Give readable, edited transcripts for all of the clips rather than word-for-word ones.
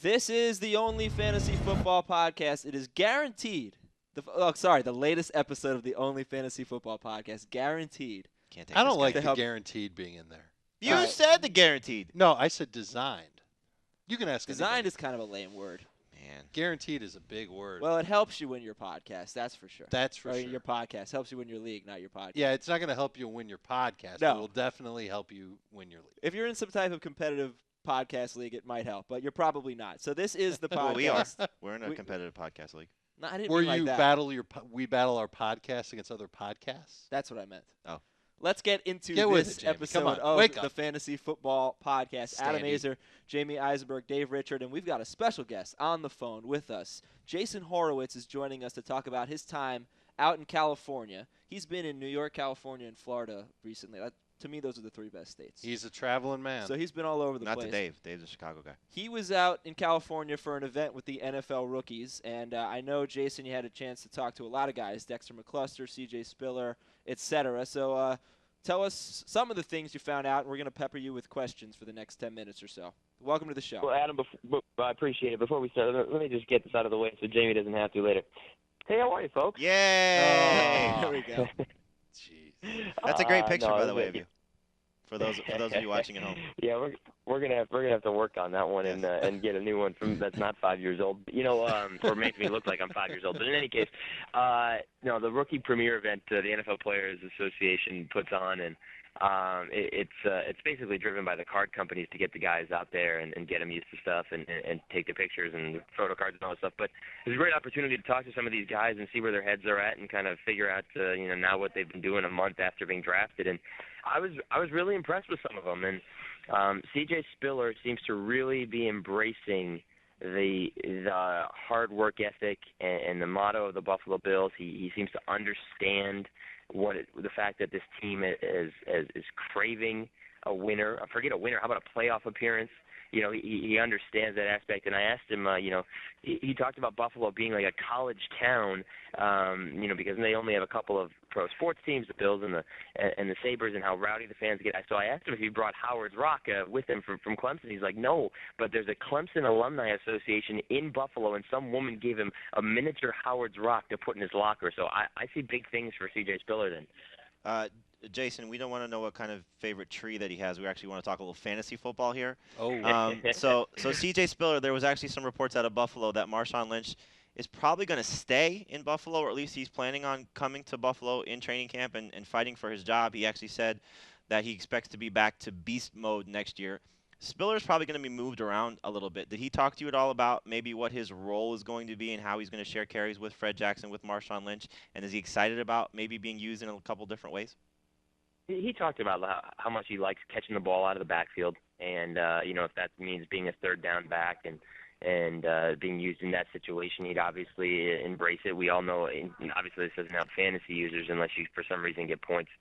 This is the only fantasy football podcast. It is guaranteed. The latest episode of the only fantasy football podcast. Guaranteed. Can't take I this don't like guy. the guaranteed being in there. You said the guaranteed. No, I said designed. You can ask Designed anybody. is kind of a lame word. Man. Guaranteed is a big word. Well, it helps you win your podcast. That's for sure. That's for Or sure. Your podcast helps you win your league, not your podcast. Yeah, it's not going to help you win your podcast. No. But it will definitely help you win your league. If you're in some type of competitive podcast league, it might help, but you're probably not. So this is the podcast. Well, we are. We're in a competitive podcast league. No, I didn't Where mean like you that. we battle our podcasts against other podcasts? That's what I meant. Oh. Let's get into Get with this it, Jamey. episode Come on. of Wake the up. Fantasy Football Podcast. Adam Standy. Aizer, Jamey Eisenberg, Dave Richard, and we've got a special guest on the phone with us. Jason Horowitz is joining us to talk about his time out in California. He's been in New York, California, and Florida recently. To me, those are the three best states. He's a traveling man. So he's been all over the Not place. to Dave. Dave's a Chicago guy. He was out in California for an event with the NFL rookies, and I know, Jason, you had a chance to talk to a lot of guys, Dexter McCluster, C.J. Spiller, etc. So tell us some of the things you found out, and we're going to pepper you with questions for the next 10 minutes or so. Welcome to the show. Well, Adam, I appreciate it. Before we start, let me just get this out of the way so Jamey doesn't have to later. Hey, how are you, folks? Yay! There we go. Jeez. That's a great picture, no, by the way, of you. For those of you watching at home. Yeah, we're gonna have to work on that one and get a new one that's not 5 years old. Or makes me look like I'm 5 years old. But in any case, the rookie premiere event the NFL Players Association puts on, and it's basically driven by the card companies to get the guys out there and get them used to stuff and take their pictures and photo cards and all that stuff. But it's a great opportunity to talk to some of these guys and see where their heads are at and kind of figure out now what they've been doing a month after being drafted. And I was really impressed with some of them. And C.J. Spiller seems to really be embracing the hard work ethic and the motto of the Buffalo Bills. He seems to understand the fact that this team is craving a winner. Forget a winner. How about a playoff appearance? He understands that aspect. And I asked him, he talked about Buffalo being like a college town, because they only have a couple of pro sports teams, the Bills and the Sabres, and how rowdy the fans get. So I asked him if he brought Howard's Rock with him from Clemson. He's like, no, but there's a Clemson Alumni Association in Buffalo, and some woman gave him a miniature Howard's Rock to put in his locker. So I see big things for C.J. Spiller then. Jason, we don't want to know what kind of favorite tree that he has. We actually want to talk a little fantasy football here. Oh. So C.J. Spiller, there was actually some reports out of Buffalo that Marshawn Lynch is probably going to stay in Buffalo, or at least he's planning on coming to Buffalo in training camp and fighting for his job. He actually said that he expects to be back to beast mode next year. Spiller's probably going to be moved around a little bit. Did he talk to you at all about maybe what his role is going to be and how he's going to share carries with Fred Jackson, with Marshawn Lynch? And is he excited about maybe being used in a couple different ways? He talked about how much he likes catching the ball out of the backfield, and if that means being a third down back and being used in that situation, he'd obviously embrace it. We all know, obviously this doesn't have fantasy users unless you for some reason get points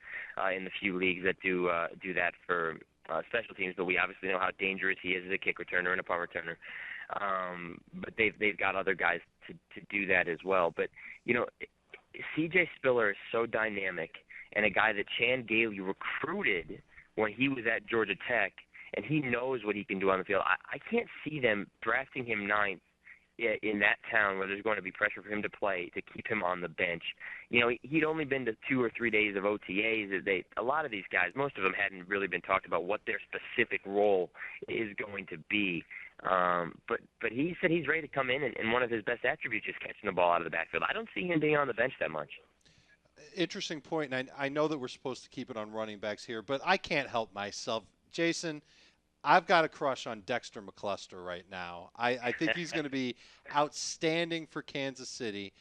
in the few leagues that do that for special teams. But we obviously know how dangerous he is as a kick returner and a punt returner. But they've got other guys to do that as well. But C.J. Spiller is so dynamic, and a guy that Chan Gailey recruited when he was at Georgia Tech, and he knows what he can do on the field. I can't see them drafting him ninth in that town where there's going to be pressure for him to play, to keep him on the bench. He'd only been to 2 or 3 days of OTAs. A lot of these guys, most of them hadn't really been talked about what their specific role is going to be. But he said he's ready to come in, and one of his best attributes is catching the ball out of the backfield. I don't see him being on the bench that much. Interesting point, and I know that we're supposed to keep it on running backs here, but I can't help myself. Jason, I've got a crush on Dexter McCluster right now. I think he's going to be outstanding for Kansas City.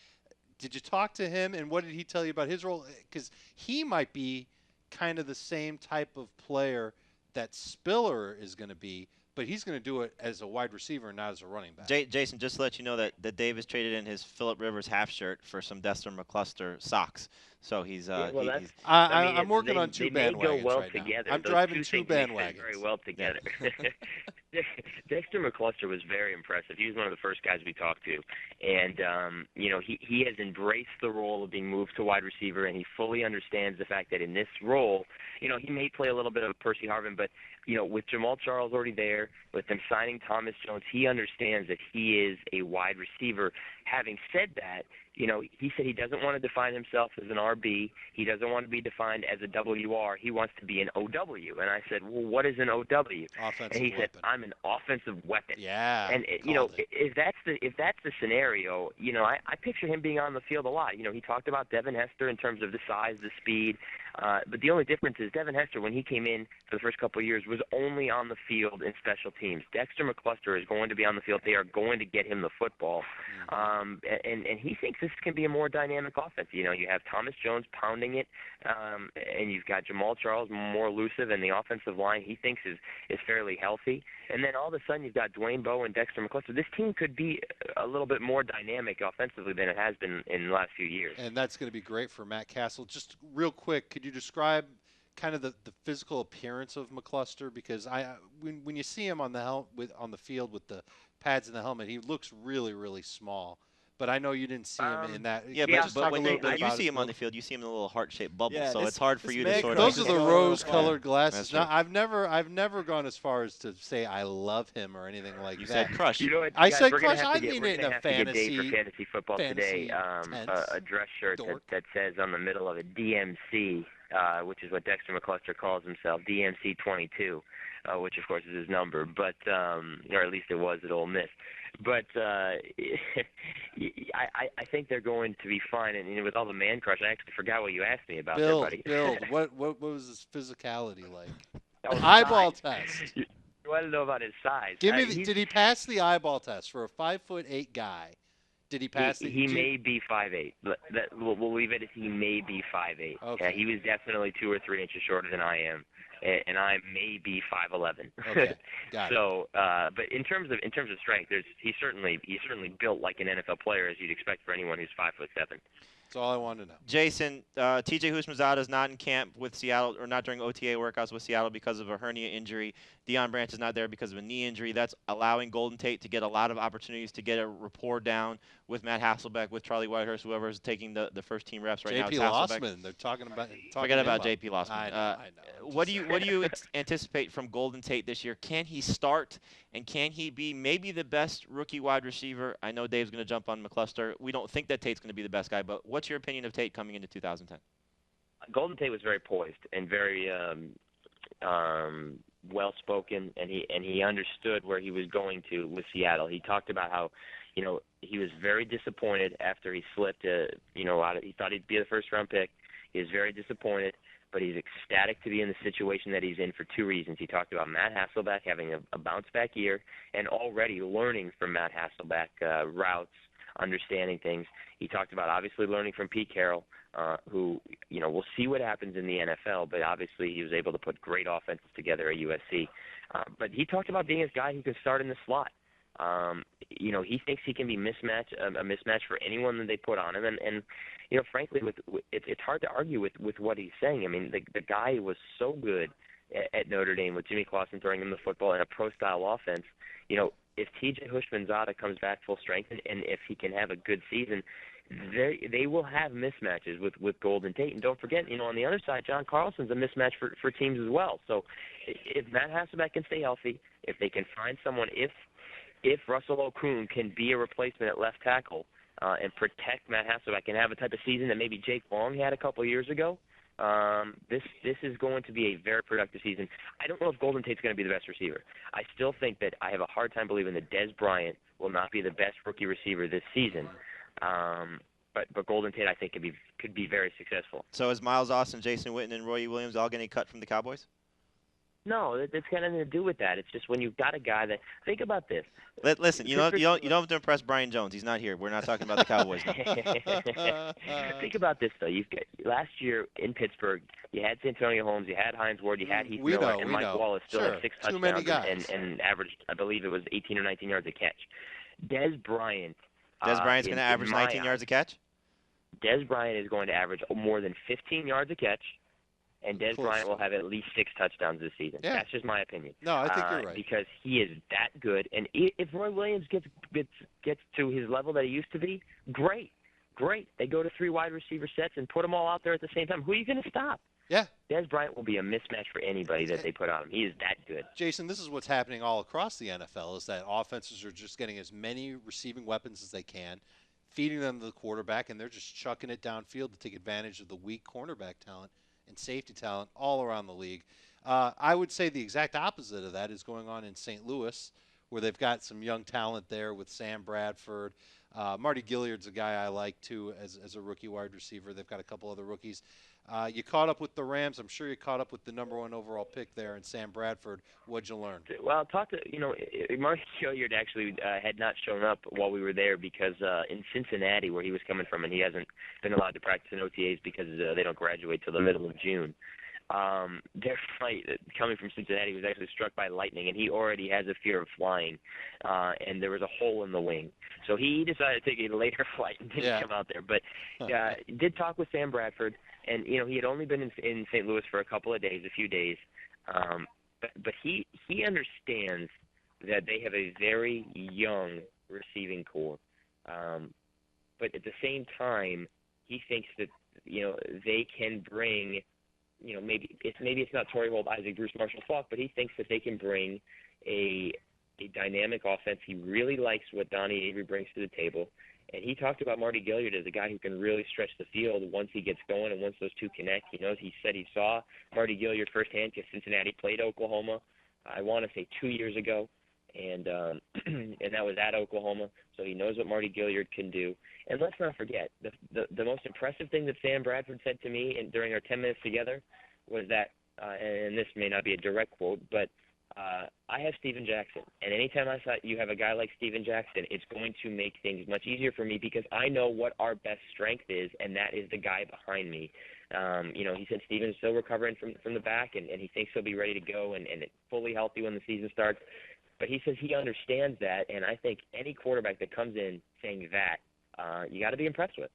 Did you talk to him, and what did he tell you about his role? Because he might be kind of the same type of player that Spiller is going to be, but he's going to do it as a wide receiver and not as a running back. Jason, just to let you know that Dave has traded in his Phillip Rivers half shirt for some Dexter McCluster socks. So he's I'm working on two bandwagons go well right together. now. I'm Those driving two two things bandwagons. fit very well together. Dexter McCluster was very impressive. He was one of the first guys we talked to, and he has embraced the role of being moved to wide receiver, and he fully understands the fact that in this role, he may play a little bit of Percy Harvin, but with Jamal Charles already there, with them signing Thomas Jones, he understands that he is a wide receiver. Having said that, he said he doesn't want to define himself as an RB. He doesn't want to be defined as a WR. He wants to be an OW. And I said, well, what is an OW? Offensive and he weapon. said, I'm an offensive weapon. Yeah. And if that's the scenario, I picture him being on the field a lot. He talked about Devin Hester in terms of the size, the speed. But the only difference is Devin Hester, when he came in for the first couple of years, was only on the field in special teams. Dexter McCluster is going to be on the field. They are going to get him the football. And he thinks this can be a more dynamic offense. You have Thomas Jones pounding it, and you've got Jamal Charles more elusive, and the offensive line he thinks is fairly healthy. And then all of a sudden you've got Dwayne Bowe and Dexter McCluster. This team could be a little bit more dynamic offensively than it has been in the last few years. And that's going to be great for Matt Castle. Just real quick, could you describe kind of the physical appearance of McCluster? Because when you see him on the field with the pads and the helmet, he looks really, really small. But I know you didn't see him in that. Yeah, but when you see him on the field, you see him in a little heart-shaped bubble, so it's hard for you to sort of. Those are the rose-colored glasses. Now, I've never gone as far as to say I love him or anything like that. You said crush. I said crush. I mean it in a fantasy. For fantasy football today, a dress shirt that says on the middle of it DMC, which is what Dexter McCluster calls himself, DMC 22, which of course is his number, but or at least it was at Ole Miss. But I think they're going to be fine. And with all the man crush, I actually forgot what you asked me about there, buddy. Build. What was his physicality like? Eyeball test. You want to know about his size? Did he pass the eyeball test for a 5'8" guy? Did he pass it? He may be 5'8". We'll leave it as he may be 5'8". Okay. Yeah, he was definitely 2 or 3 inches shorter than I am, and I may be 5'11". Okay, got it. So, but in terms of strength, he's certainly built like an NFL player, as you'd expect for anyone who's 5'7". That's all I wanted to know. Jason, T.J. Houshmandzadeh is not in camp with Seattle, or not during OTA workouts with Seattle because of a hernia injury. Deion Branch is not there because of a knee injury. That's allowing Golden Tate to get a lot of opportunities to get a rapport down with Matt Hasselbeck, with Charlie Whitehurst, whoever is taking the first team reps right now. J.P. Lossman, they're talking about. Forget about J.P. Lossman. I know. What do you anticipate from Golden Tate this year? Can he start, and can he be maybe the best rookie wide receiver? I know Dave's going to jump on McCluster. We don't think that Tate's going to be the best guy, but what's your opinion of Tate coming into 2010? Golden Tate was very poised and very well-spoken, and he understood where he was going to with Seattle. He talked about how, he was very disappointed after he slipped. He thought he'd be the first-round pick. He was very disappointed, but he's ecstatic to be in the situation that he's in for 2 reasons. He talked about Matt Hasselbeck having a bounce-back year and already learning from Matt Hasselbeck routes, understanding things. He talked about obviously learning from Pete Carroll, who, we'll see what happens in the NFL, but obviously he was able to put great offenses together at USC. But he talked about being a guy who can start in the slot. He thinks he can be a mismatch for anyone that they put on him. And frankly, it's hard to argue with what he's saying. I mean, the guy was so good at Notre Dame with Jimmy Clausen throwing him the football in a pro-style offense. If T.J. Houshmandzadeh comes back full strength and if he can have a good season, they will have mismatches with Golden Tate. And don't forget, on the other side, John Carlson's a mismatch for teams as well. So if Matt Hasselbeck can stay healthy, if they can find someone, if Russell Okung can be a replacement at left tackle and protect Matt Hasselbeck and have a type of season that maybe Jake Long had a couple of years ago, this is going to be a very productive season. I don't know if Golden Tate's going to be the best receiver. I still think that I have a hard time believing that Dez Bryant will not be the best rookie receiver this season. But Golden Tate, I think, could be very successful. So is Miles Austin, Jason Witten, and Roy Williams all getting cut from the Cowboys? No, that's got nothing to do with that. It's just when you've got a guy that – think about this. Listen, you don't have to impress Brian Jones. He's not here. We're not talking about the Cowboys now. Think about this, though. Last year in Pittsburgh, you had Santonio Holmes, you had Hines Ward, you had Heath Miller, and Mike Wallace still had 6 touchdowns and averaged, I believe it was 18 or 19 yards a catch. Dez Bryant. Dez Bryant's going to average 19 yards a catch? Dez Bryant is going to average more than 15 yards a catch. And Dez Bryant will have at least 6 touchdowns this season. Yeah. That's just my opinion. No, I think you're right. Because he is that good. And if Roy Williams gets to his level that he used to be, great. They go to 3 wide receiver sets and put them all out there at the same time. Who are you going to stop? Yeah. Dez Bryant will be a mismatch for anybody that they put on him. He is that good. Jason, this is what's happening all across the NFL is that offenses are just getting as many receiving weapons as they can, feeding them to the quarterback, and they're just chucking it downfield to take advantage of the weak cornerback talent and safety talent all around the league. I would say the exact opposite of that is going on in St. Louis, where they've got some young talent there with Sam Bradford. Marty Gilliard's a guy I like, too, as a rookie wide receiver. They've got a couple other rookies. You caught up with the Rams. I'm sure you caught up with the #1 overall pick there in Sam Bradford. What'd you learn? Well, Marty Gilliard actually had not shown up while we were there because in Cincinnati, where he was coming from, and he hasn't been allowed to practice in OTAs because they don't graduate till the middle of June. Their flight coming from Cincinnati was actually struck by lightning, and he already has a fear of flying, and there was a hole in the wing. So he decided to take a later flight and didn't come out there. But did talk with Sam Bradford, and he had only been in St. Louis for a few days. But he understands that they have a very young receiving core. But at the same time, he thinks that they can bring. Maybe it's not Torrey Holt, Isaac, Bruce Marshall, Falk, but he thinks that they can bring a dynamic offense. He really likes what Donnie Avery brings to the table, and he talked about Marty Gilliard as a guy who can really stretch the field once he gets going and once those two connect. He said he saw Marty Gilliard firsthand because Cincinnati played Oklahoma, I want to say 2 years ago, and that was at Oklahoma, so he knows what Marty Gilliard can do. And let's not forget, the most impressive thing that Sam Bradford said to me during our 10 minutes together was that, and this may not be a direct quote, but I have Steven Jackson. And anytime I saw you have a guy like Steven Jackson, it's going to make things much easier for me because I know what our best strength is, and that is the guy behind me. He said Steven's still recovering from the back, and he thinks he'll be ready to go and fully healthy when the season starts. But he says he understands that, and I think any quarterback that comes in saying that, you got to be impressed with.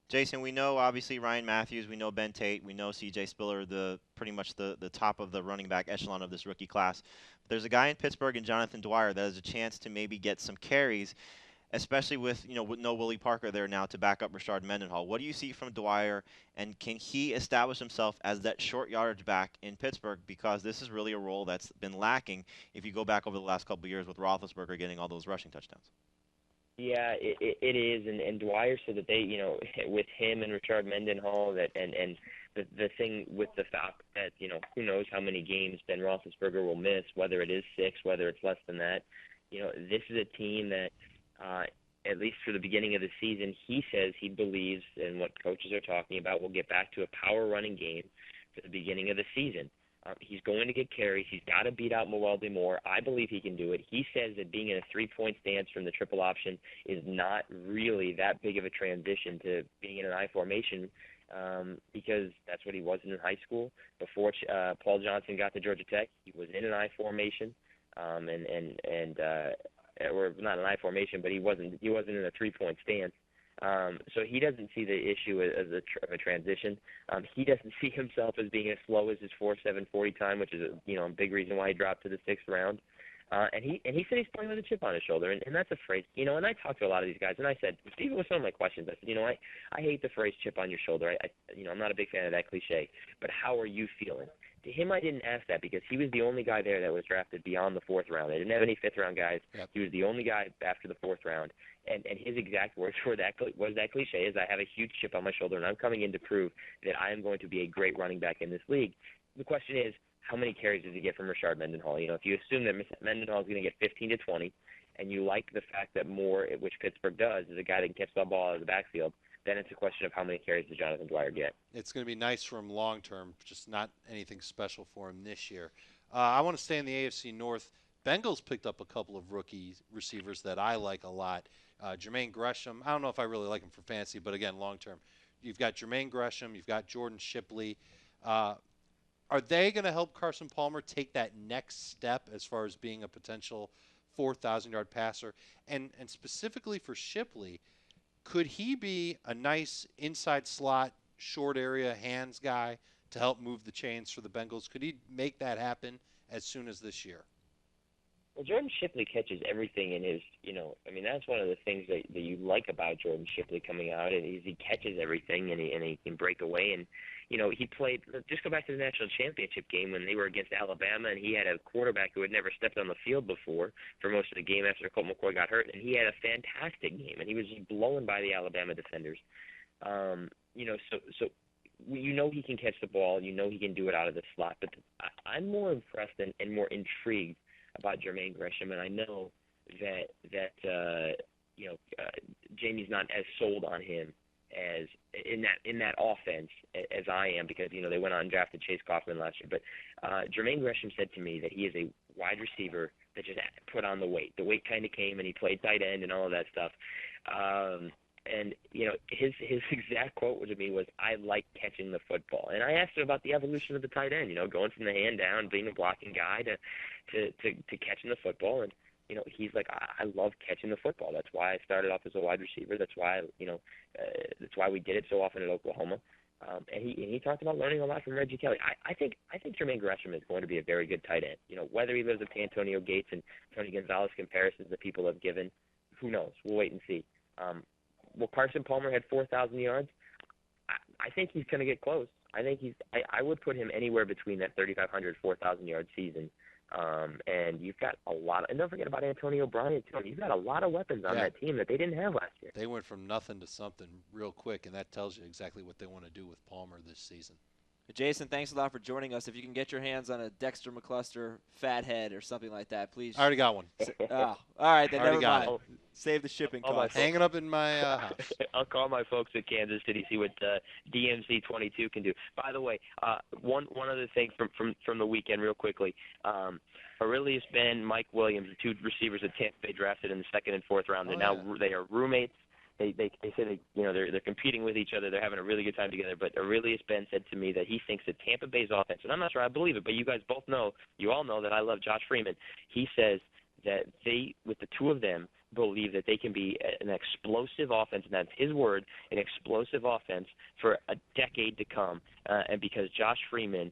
Jason, we know obviously Ryan Matthews, we know Ben Tate, we know C.J. Spiller, pretty much the top of the running back echelon of this rookie class. But there's a guy in Pittsburgh and Jonathan Dyer that has a chance to maybe get some carries, especially with no Willie Parker there now to back up Rashard Mendenhall. What do you see from Dyer, and can he establish himself as that short yardage back in Pittsburgh? Because this is really a role that's been lacking if you go back over the last couple of years with Roethlisberger getting all those rushing touchdowns. Yeah, it is, and Dwyer said that they, with him and Rashard Mendenhall, and the thing with the fact that, who knows how many games Ben Roethlisberger will miss, whether it is 6, whether it's less than that. This is a team that, at least for the beginning of the season, he says he believes, and what coaches are talking about, will get back to a power running game for the beginning of the season. He's going to get carries. He's got to beat out Mewelde Moore. I believe he can do it. He says that being in a 3-point stance from the triple option is not really that big of a transition to being in an I formation because that's what he was in high school. Before Paul Johnson got to Georgia Tech, he was in an I formation, or not an I formation, but he wasn't in a 3-point stance. So he doesn't see the issue as a transition. He doesn't see himself as being as slow as his 4.7 40 time, which is a big reason why he dropped to the 6th round. And he said he's playing with a chip on his shoulder, and that's a phrase. And I talked to a lot of these guys, and I said, even with some of my questions, I said, I hate the phrase chip on your shoulder. I'm not a big fan of that cliche. But how are you feeling? To him, I didn't ask that because he was the only guy there that was drafted beyond the 4th round. They didn't have any 5th-round guys. Yep. He was the only guy after the 4th round. And his exact words was that cliche is, I have a huge chip on my shoulder, and I'm coming in to prove that I am going to be a great running back in this league. The question is, how many carries does he get from Rashard Mendenhall? If you assume that Mendenhall is going to get 15 to 20, and you like the fact that Moore, which Pittsburgh does, is a guy that can catch the ball out of the backfield, then it's a question of how many carries does Jonathan Dwyer get. It's going to be nice for him long term, just not anything special for him this year. I want to stay in the AFC North. Bengals picked up a couple of rookie receivers that I like a lot. Jermaine Gresham, I don't know if I really like him for fantasy, but again, long term. You've got Jermaine Gresham, you've got Jordan Shipley. Are they going to help Carson Palmer take that next step as far as being a potential 4,000-yard passer? And specifically for Shipley, could he be a nice inside slot, short area hands guy to help move the chains for the Bengals? Could he make that happen as soon as this year? Well, Jordan Shipley catches everything in his, I mean, that's one of the things that you like about Jordan Shipley coming out, and he catches everything, and he can break away. And, he played, just go back to the national championship game when they were against Alabama, and he had a quarterback who had never stepped on the field before for most of the game after Colt McCoy got hurt, and he had a fantastic game, and he was just blown by the Alabama defenders. So he can catch the ball, he can do it out of the slot, but I'm more impressed and more intrigued about Jermaine Gresham, and I know that Jamey's not as sold on him as in that offense as I am, because they went on and drafted Chase Kaufman last year. But Jermaine Gresham said to me that he is a wide receiver that just put on the weight. The weight kind of came, and he played tight end and all of that stuff. And his exact quote to me was, "I like catching the football." And I asked him about the evolution of the tight end, going from the hand down, being a blocking guy to catching the football. And he's like, I love catching the football. That's why I started off as a wide receiver. That's why that's why we did it so often at Oklahoma. And he talked about learning a lot from Reggie Kelly. I think Jermaine Gresham is going to be a very good tight end. Whether he lives up to Antonio Gates and Tony Gonzalez comparisons that people have given, who knows? We'll wait and see. Well, Carson Palmer had 4,000 yards. I think he's going to get close. I would put him anywhere between that 3,500, 4,000 yard season. And you've got a lot, and don't forget about Antonio Bryant too. You've got a lot of weapons on that team that they didn't have last year. They went from nothing to something real quick, and that tells you exactly what they want to do with Palmer this season. Jason, thanks a lot for joining us. If you can get your hands on a Dexter McCluster fathead or something like that, please. I already got one. Oh, all right, then never mind. It. Save the shipping cost. Hanging up in my house. I'll call my folks at Kansas City, see what DMC 22 can do. By the way, one other thing from the weekend, real quickly. Aurelius Ben, Mike Williams, the two receivers that Tampa Bay drafted in the second and fourth round. They are roommates. They say they're competing with each other. They're having a really good time together. But Aurelius Ben said to me that he thinks that Tampa Bay's offense, and I'm not sure I believe it, but you guys both know, you all know that I love Josh Freeman. He says that they, with the two of them, believe that they can be an explosive offense, and that's his word, an explosive offense for a decade to come. And because Josh Freeman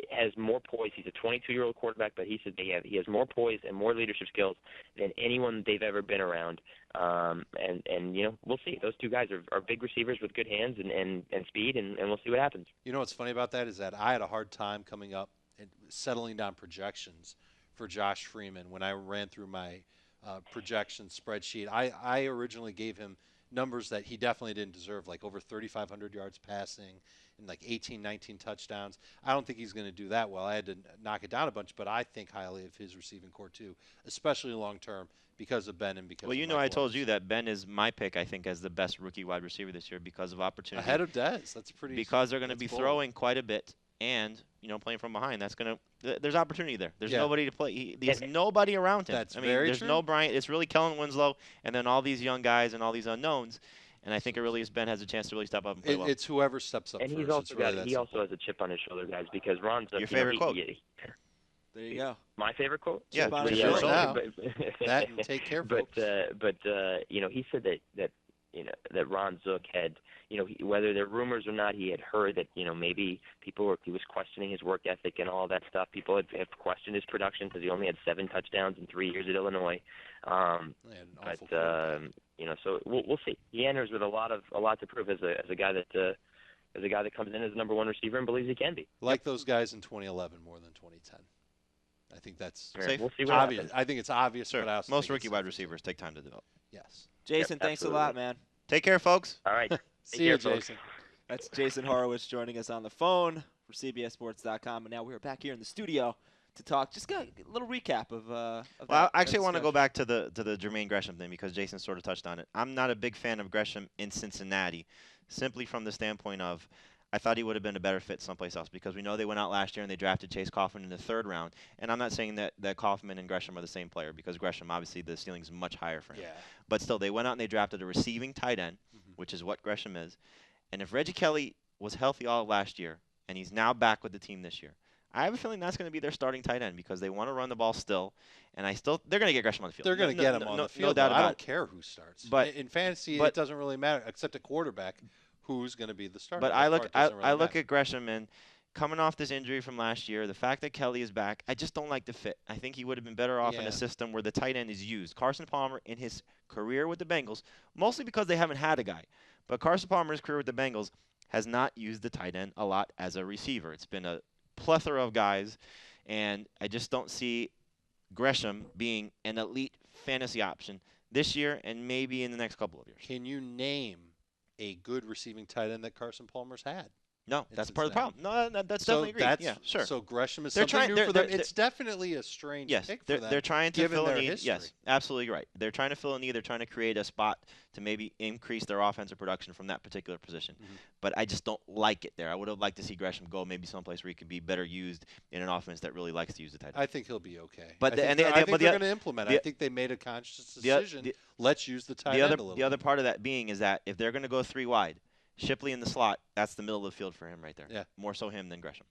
has more poise. He's a 22-year-old quarterback, but he said he has more poise and more leadership skills than anyone they've ever been around. And we'll see. Those two guys are big receivers with good hands and speed, and we'll see what happens. You know what's funny about that is that I had a hard time coming up and settling down projections for Josh Freeman when I ran through my projection spreadsheet. I originally gave him numbers that he definitely didn't deserve, like over 3,500 yards passing and like 18, 19 touchdowns. I don't think he's going to do that well. I had to knock it down a bunch, but I think highly of his receiving core too, especially long term because of Ben and because of Mike I told Williams. you that Ben is my pick, I think, as the best rookie wide receiver this year because of opportunity. Ahead of Dez. That's pretty. Because they're going to be bold. Throwing quite a bit and, playing from behind. That's going to there's opportunity there. There's nobody to play. There's nobody around him. That's there's true. No Bryant. It's really Kellen Winslow and then all these young guys and all these unknowns. And I think Aurelius Ben has a chance to really step up and play well. It's whoever steps up and first. He's also he also has a chip on his shoulder, guys, because Ron's your favorite quote. There you go. My favorite quote? Yeah, that and take care, folks. But he said that Ron Zook had, whether they're rumors or not, he had heard that, maybe he was questioning his work ethic and all that stuff. People had questioned his production because he only had 7 touchdowns in 3 years at Illinois. So we'll see. He enters with a lot to prove as a guy that comes in as the number 1 receiver and believes he can be. Like those guys in 2011 more than 2010. I think that's safe. We'll see what obvious. happens. I think it's obvious. Sure. But I also Most think rookie wide receivers take time to develop. Yes. Jason, thanks a lot, man. Take care, folks. All right. See you, Jason. That's Jason Horowitz joining us on the phone for CBSSports.com. And now we're back here in the studio to talk. Just got a little recap of Well, I actually want to go back to the Jermaine Gresham thing because Jason sort of touched on it. I'm not a big fan of Gresham in Cincinnati, simply from the standpoint of I thought he would have been a better fit someplace else because we know they went out last year and they drafted Chase Kaufman in the 3rd round. And I'm not saying that Kaufman and Gresham are the same player because Gresham, obviously, the ceiling is much higher for him. Yeah. But still, they went out and they drafted a receiving tight end, which is what Gresham is. And if Reggie Kelly was healthy all of last year and he's now back with the team this year, I have a feeling that's going to be their starting tight end because they want to run the ball still. And they're going to get Gresham on the field. They're going to get him on the field. No doubt about it. I don't care who starts. But in fantasy, it doesn't really matter except a quarterback. Who's going to be the starter? But I look at Gresham and coming off this injury from last year, the fact that Kelly is back, I just don't like the fit. I think he would have been better off in Yeah. a system where the tight end is used. Carson Palmer, in his career with the Bengals, mostly because they haven't had a guy, but Carson Palmer's career with the Bengals has not used the tight end a lot as a receiver. It's been a plethora of guys, and I just don't see Gresham being an elite fantasy option this year and maybe in the next couple of years. Can you name a good receiving tight end that Carson Palmer's had? No, in that's part of the Cincinnati? problem. No, that's So definitely agreed. that's, Yeah, sure. So Gresham is They're something trying- new they're- for them. they're- It's definitely a strange Yes, pick for them. they're trying to given fill a their need. history. Yes, absolutely right. They're trying to fill a need. They're trying to create a spot to maybe increase their offensive production from that particular position. Mhm. But I just don't like it there. I would have liked to see Gresham go maybe someplace where he could be better used in an offense that really likes to use the tight end. I think he'll be okay. But I the- think and the- they're, and I the- think but they're the- going to implement. the- I think they made a conscious the- decision. Let's use the tight end a little the other bit. part of that being is that if they're going to go 3 wide, Shipley in the slot, that's the middle of the field for him right there. Yeah. More so him than Gresham.